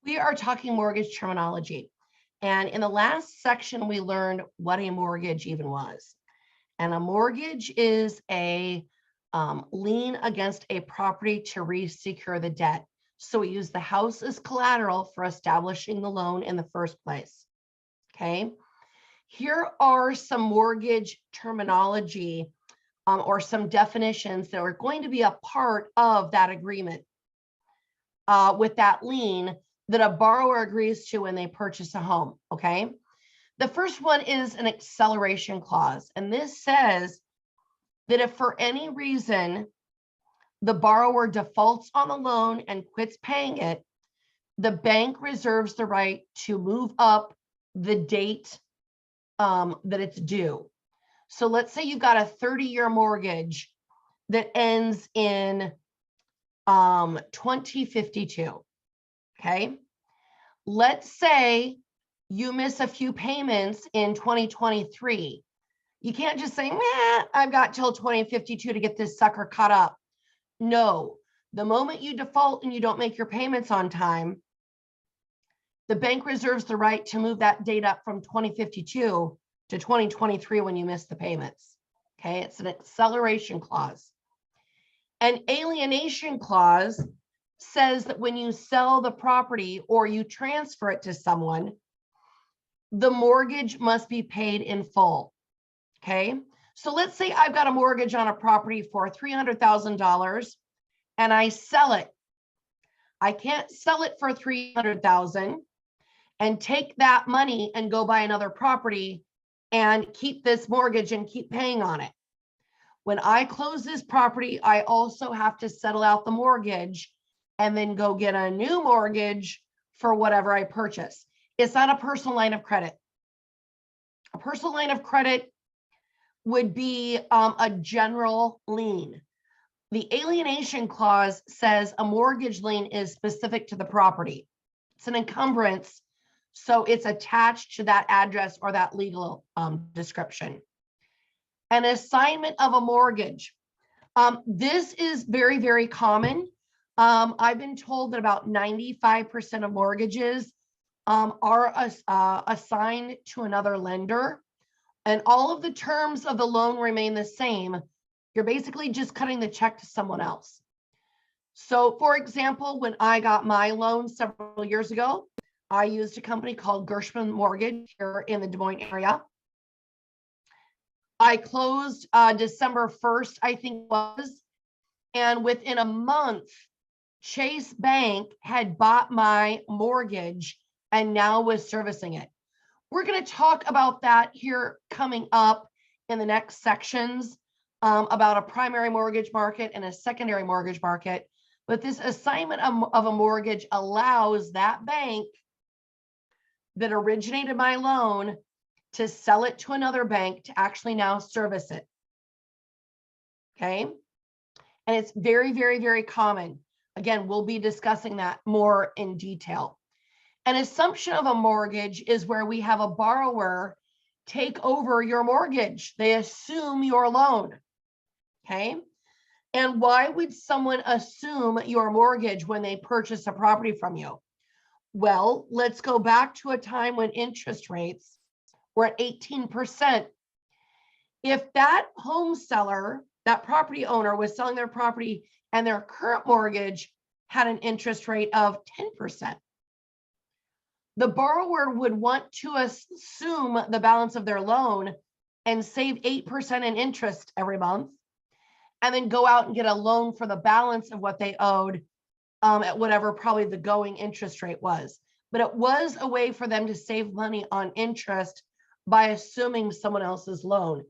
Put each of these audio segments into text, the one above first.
We are talking mortgage terminology. And in the last section, we learned what a mortgage even was. And a mortgage is a lien against a property to re-secure the debt. So we use the house as collateral for establishing the loan in the first place. Okay. Here are some mortgage terminology or some definitions that are going to be a part of that agreement with that lien that a borrower agrees to when they purchase a home. Okay. The first one is an acceleration clause. And this says that if for any reason the borrower defaults on the loan and quits paying it, the bank reserves the right to move up the date that it's due. So let's say you've got a 30-year mortgage that ends in 2052. Okay. Let's say you miss a few payments in 2023. You can't just say, I've got till 2052 to get this sucker caught up. No, the moment you default and you don't make your payments on time, the bank reserves the right to move that date up from 2052 to 2023 when you miss the payments. Okay, it's an acceleration clause. An alienation clause says that when you sell the property or you transfer it to someone, the mortgage must be paid in full. Okay, so let's say I've got a mortgage on a property for $300,000 and I sell it. I can't sell it for $300,000 and take that money and go buy another property and keep this mortgage and keep paying on it. When I close this property, I also have to settle out the mortgage and then go get a new mortgage for whatever I purchase. It's not a personal line of credit. A personal line of credit would be a general lien. The alienation clause says a mortgage lien is specific to the property. It's an encumbrance, so it's attached to that address or that legal description. An assignment of a mortgage. This is very, very common. I've been told that about 95% of mortgages are assigned to another lender, and all of the terms of the loan remain the same. You're basically just cutting the check to someone else. So, for example, when I got my loan several years ago, I used a company called Gershman Mortgage here in the Des Moines area. I closed December 1st, I think it was, and within a month, Chase Bank had bought my mortgage and now was servicing it. We're going to talk about that here coming up in the next sections about a primary mortgage market and a secondary mortgage market. But this assignment of a mortgage allows that bank that originated my loan to sell it to another bank to actually now service it. Okay. And it's very, very, very common. Again, we'll be discussing that more in detail. An assumption of a mortgage is where we have a borrower take over your mortgage. They assume your loan. Okay. And why would someone assume your mortgage when they purchase a property from you? Well, let's go back to a time when interest rates were at 18%. If that home seller, that property owner was selling their property and their current mortgage had an interest rate of 10%, the borrower would want to assume the balance of their loan and save 8% in interest every month, and then go out and get a loan for the balance of what they owed at whatever probably the going interest rate was. But it was a way for them to save money on interest by assuming someone else's loan.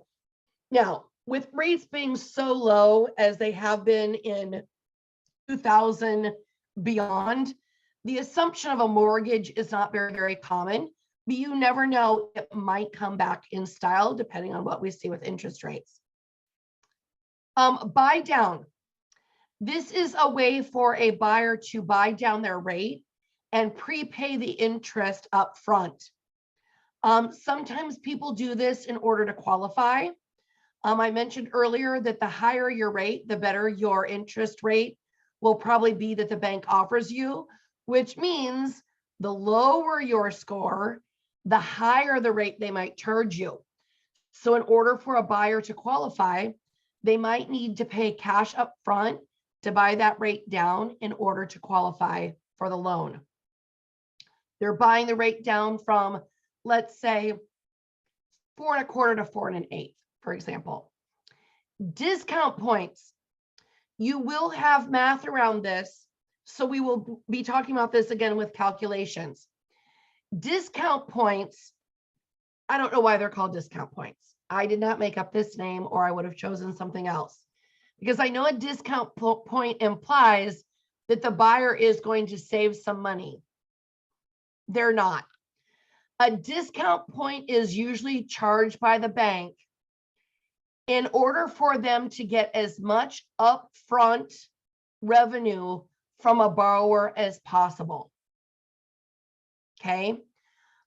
Now, with rates being so low as they have been in 2000 beyond, the assumption of a mortgage is not very, very common, but you never know, it might come back in style depending on what we see with interest rates. Buy down. This is a way for a buyer to buy down their rate and prepay the interest up front. Sometimes people do this in order to qualify. I mentioned earlier that the higher your rate, the better your interest rate will probably be that the bank offers you, which means The lower your score, the higher the rate they might charge you. So in order for a buyer to qualify, they might need to pay cash up front to buy that rate down in order to qualify for the loan. They're buying the rate down from, let's say, 4.25 to 4 1/8, for example. Discount points. You will have math around this, so we will be talking about this again with calculations. Discount points, I don't know why they're called discount points. I did not make up this name, or I would have chosen something else, because I know a discount point implies that the buyer is going to save some money. They're not. A discount point is usually charged by the bank in order for them to get as much upfront revenue from a borrower as possible. Okay.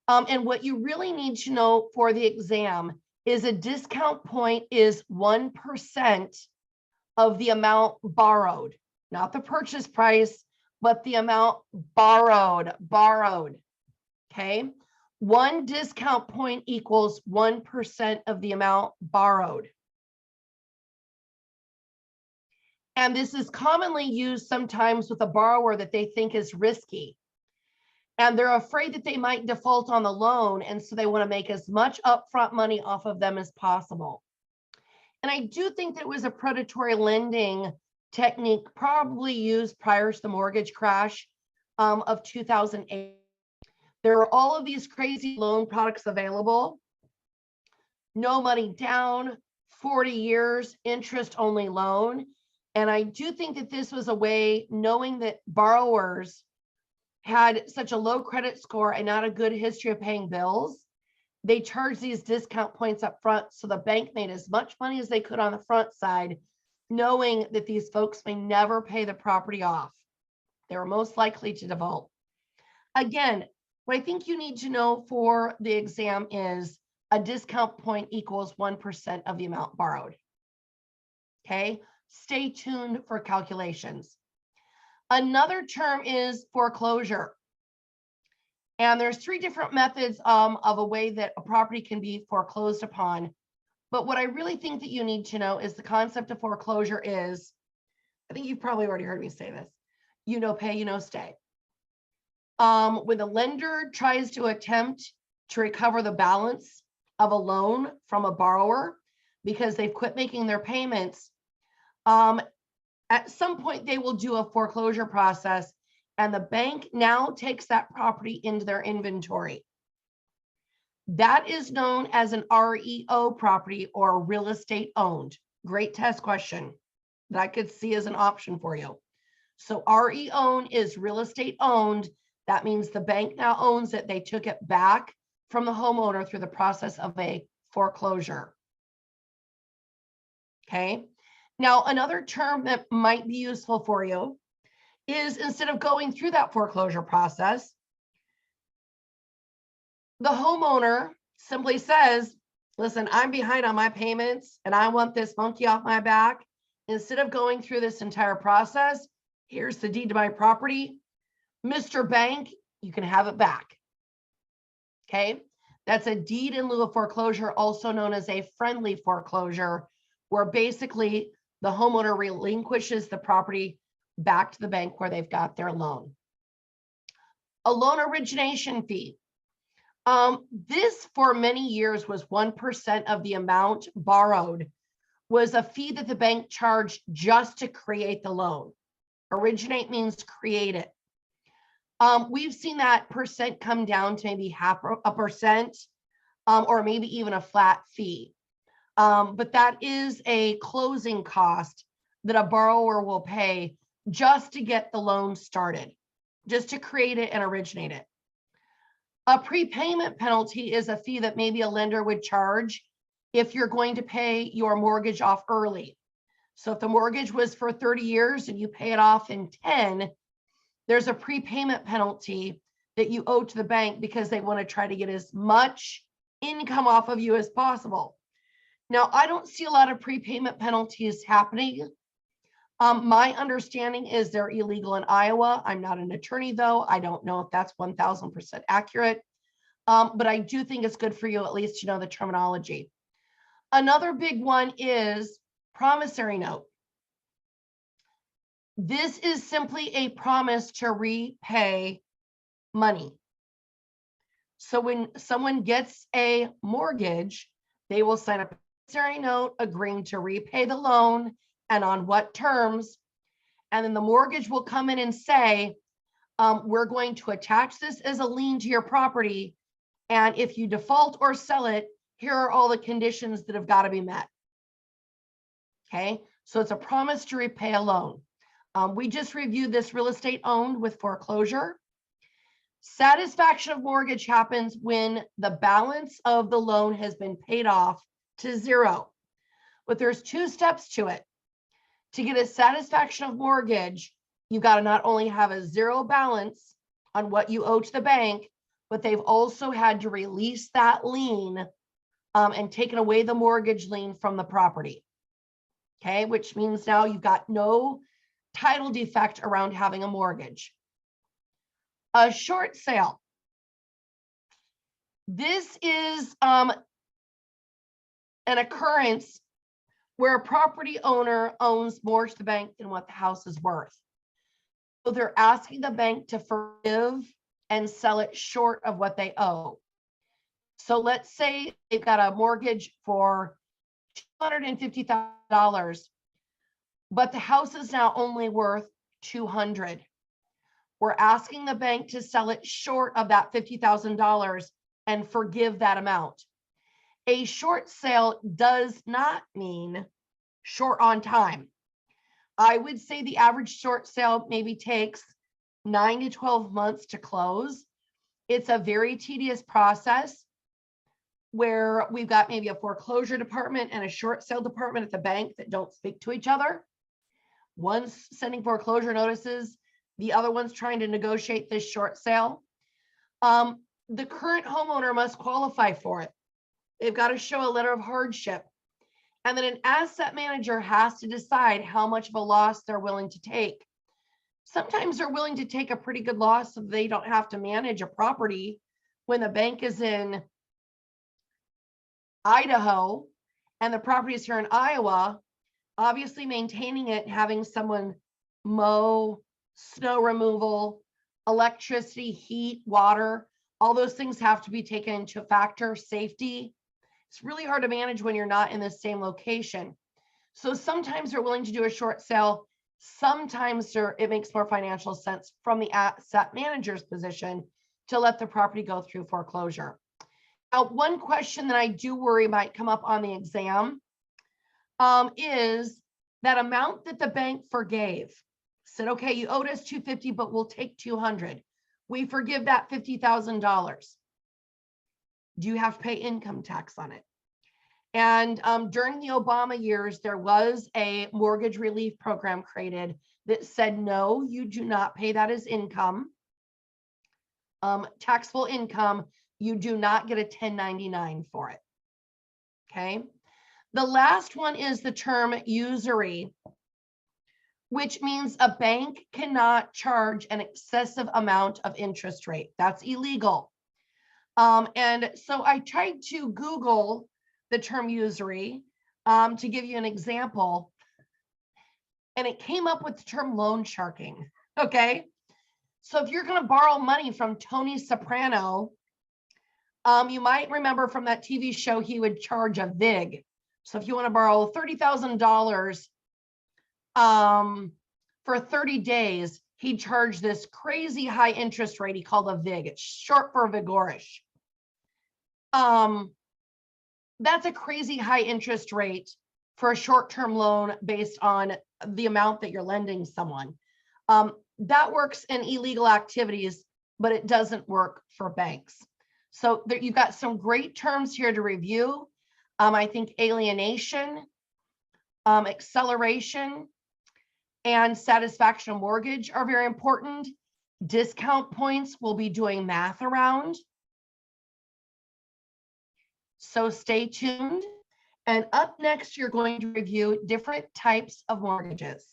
And what you really need to know for the exam is a discount point is 1% of the amount borrowed, not the purchase price, but the amount borrowed. Okay. One discount point equals 1% of the amount borrowed. And this is commonly used sometimes with a borrower that they think is risky. And they're afraid that they might default on the loan. And so they want to make as much upfront money off of them as possible. And I do think that it was a predatory lending technique probably used prior to the mortgage crash of 2008. There are all of these crazy loan products available. No money down, 40 years, interest only loan. And I do think that this was a way, knowing that borrowers had such a low credit score and not a good history of paying bills, they charged these discount points up front so the bank made as much money as they could on the front side, knowing that these folks may never pay the property off. They were most likely to default. Again, what I think you need to know for the exam is a discount point equals 1% of the amount borrowed. Okay, stay tuned for calculations. Another term is foreclosure. And there's 3 different methods of a way that a property can be foreclosed upon. But what I really think that you need to know is the concept of foreclosure is, I think you've probably already heard me say this, you know pay, you know stay. When the lender tries to attempt to recover the balance of a loan from a borrower because they've quit making their payments, at some point they will do a foreclosure process, and the bank now takes that property into their inventory. That is known as an REO property, or real estate owned. Great test question that I could see as an option for you. So REO is real estate owned. That means the bank now owns it. They took it back from the homeowner through the process of a foreclosure. Okay. Now, another term that might be useful for you is, instead of going through that foreclosure process, the homeowner simply says, listen, I'm behind on my payments and I want this monkey off my back. Instead of going through this entire process, here's the deed to my property. Mr. Bank, you can have it back. Okay. That's a deed in lieu of foreclosure, also known as a friendly foreclosure, where basically the homeowner relinquishes the property back to the bank where they've got their loan. A loan origination fee. This for many years was 1% of the amount borrowed, was a fee that the bank charged just to create the loan. Originate means create it. We've seen that percent come down to maybe 0.5%, or maybe even a flat fee. But that is a closing cost that a borrower will pay just to get the loan started, just to create it and originate it. A prepayment penalty is a fee that maybe a lender would charge if you're going to pay your mortgage off early. So if the mortgage was for 30 years and you pay it off in 10, there's a prepayment penalty that you owe to the bank because they want to try to get as much income off of you as possible. Now, I don't see a lot of prepayment penalties happening My understanding is they're illegal in Iowa. I'm not an attorney, though. I don't know if that's 1000% accurate. But I do think it's good for you at least to know the terminology. Another big one is promissory note. This is simply a promise to repay money. So when someone gets a mortgage, they will sign a promissory note agreeing to repay the loan and on what terms. And then the mortgage will come in and say, we're going to attach this as a lien to your property. And if you default or sell it, here are all the conditions that have got to be met. Okay, so it's a promise to repay a loan. We just reviewed this real estate owned with foreclosure. Satisfaction of mortgage happens when the balance of the loan has been paid off to zero. But there's 2 steps to it. To get a satisfaction of mortgage, you've got to not only have a zero balance on what you owe to the bank, but they've also had to release that lien and taken away the mortgage lien from the property. Okay, which means now you've got no title defect around having a mortgage. A short sale. This is an occurrence where a property owner owns more to the bank than what the house is worth. So they're asking the bank to forgive and sell it short of what they owe. So let's say they've got a mortgage for $250,000, but the house is now only worth $200,000. We're asking the bank to sell it short of that $50,000 and forgive that amount. A short sale does not mean short on time. I would say the average short sale maybe takes 9 to 12 months to close. It's a very tedious process where we've got maybe a foreclosure department and a short sale department at the bank that don't speak to each other. One's sending foreclosure notices, the other one's trying to negotiate this short sale. The current homeowner must qualify for it. They've got to show a letter of hardship. And then an asset manager has to decide how much of a loss they're willing to take. Sometimes they're willing to take a pretty good loss so they don't have to manage a property when the bank is in Idaho and the property is here in Iowa. Obviously, maintaining it, having someone mow, snow removal, electricity, heat, water, all those things have to be taken into factor. Safety. It's really hard to manage when you're not in the same location. So sometimes they're willing to do a short sale. Sometimes it makes more financial sense from the asset manager's position to let the property go through foreclosure. Now, one question that I do worry might come up on the exam is that amount that the bank forgave. Said, okay, you owed us $250,000, but we'll take $200,000. We forgive that $50,000. Do you have to pay income tax on it? And during the Obama years, there was a mortgage relief program created that said, no, you do not pay that as income, taxable income. You do not get a 1099 for it. Okay. The last one is the term usury, which means a bank cannot charge an excessive amount of interest rate. That's illegal. And so I tried to Google the term usury to give you an example, and it came up with the term loan sharking. Okay. So if you're going to borrow money from Tony Soprano, you might remember from that TV show, he would charge a VIG. So if you want to borrow $30,000 for 30 days, he'd charge this crazy high interest rate he called a VIG. It's short for vigorish. That's a crazy high interest rate for a short-term loan based on the amount that you're lending someone. That works in illegal activities, but it doesn't work for banks. So there, you've got some great terms here to review. I think alienation, acceleration, and satisfaction of mortgage are very important. Discount points we'll be doing math around. So stay tuned. And up next, you're going to review different types of mortgages.